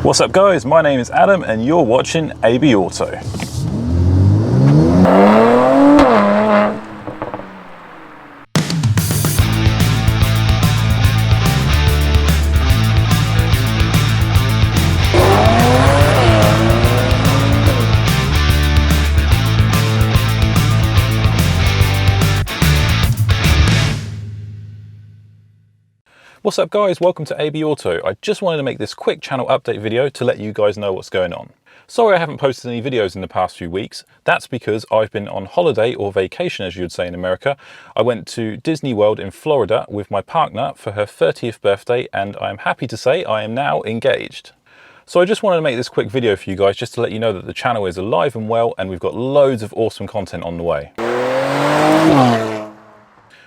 What's up guys, my name is Adam and you're watching AB Auto. What's up guys, welcome to AB Auto. I just wanted to make this quick channel update video to let you guys know what's going on. Sorry I haven't posted any videos in the past few weeks. That's because I've been on holiday or vacation, as you would say in America. I went to Disney World in Florida with my partner for her 30th birthday, and I'm happy to say I am now engaged. So I just wanted to make this quick video for you guys just to let you know that the channel is alive and well and we've got loads of awesome content on the way.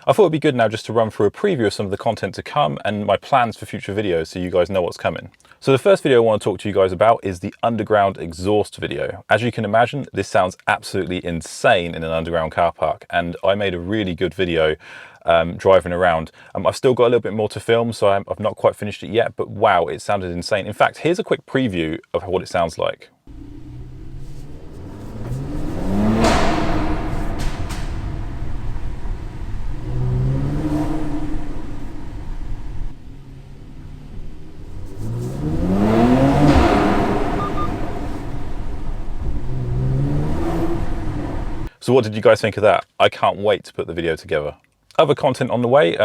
I thought it'd be good now just to run through a preview of some of the content to come and my plans for future videos so you guys know what's coming. So the first video I want to talk to you guys about is the underground exhaust video. As you can imagine, this sounds absolutely insane in an underground car park, and I made a really good video driving around. I've still got a little bit more to film, so I've not quite finished it yet, but wow, it sounded insane. In fact, here's a quick preview of what it sounds like. So what did you guys think of that? I can't wait to put the video together. Other content on the way.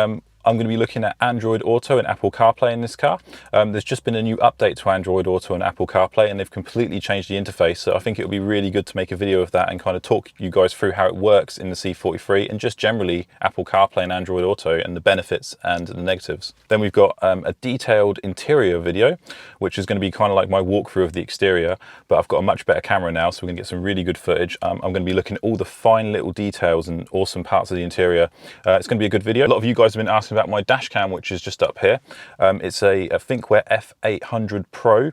I'm going to be looking at Android Auto and Apple CarPlay in this car. There's just been a new update to Android Auto and Apple CarPlay, and they've completely changed the interface. So I think it would be really good to make a video of that and kind of talk you guys through how it works in the C43 and just generally Apple CarPlay and Android Auto and the benefits and the negatives. Then we've got a detailed interior video, which is going to be kind of like my walkthrough of the exterior, but I've got a much better camera now, so we're going to get some really good footage. I'm going to be looking at all the fine little details and awesome parts of the interior. It's going to be a good video. A lot of you guys have been asking about my dash cam, which is just up here. It's a ThinkWare F800 Pro,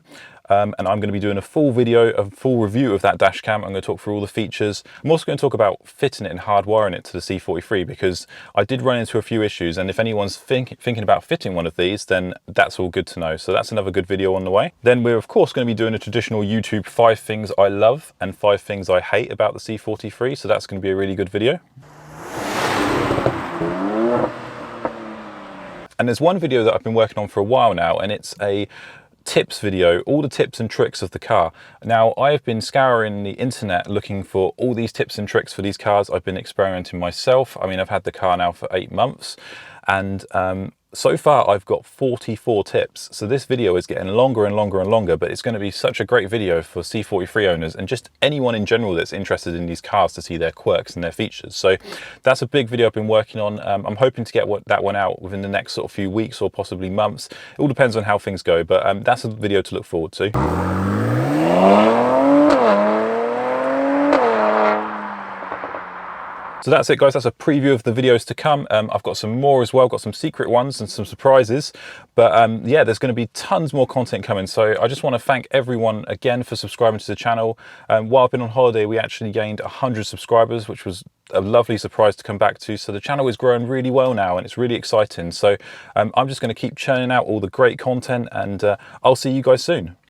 and I'm going to be doing a full review of that dash cam. I'm going to talk through all the features. I'm also going to talk about fitting it and hardwiring it to the C43, because I did run into a few issues, and if anyone's thinking about fitting one of these, then that's all good to know. So that's another good video on the way. Then we're of course going to be doing a traditional YouTube 5 things I love and 5 things I hate about the C43, so that's going to be a really good video. And there's one video that I've been working on for a while now, and it's a tips video, all the tips and tricks of the car. Now, I've been scouring the internet looking for all these tips and tricks for these cars. I've been experimenting myself. I mean, I've had the car now for 8 months, and so far I've got 44 tips. So this video is getting longer and longer and longer, but it's going to be such a great video for C43 owners and just anyone in general that's interested in these cars to see their quirks and their features. So that's a big video I've been working on. I'm hoping to get that one out within the next sort of few weeks or possibly months. It all depends on how things go, but that's a video to look forward to. So that's it guys, that's a preview of the videos to come. I've got some more as well, got some secret ones and some surprises, but yeah, there's going to be tons more content coming. So I just want to thank everyone again for subscribing to the channel. While I've been on holiday, we actually gained 100 subscribers, which was a lovely surprise to come back to. So the channel is growing really well now and it's really exciting. So I'm just going to keep churning out all the great content, and I'll see you guys soon.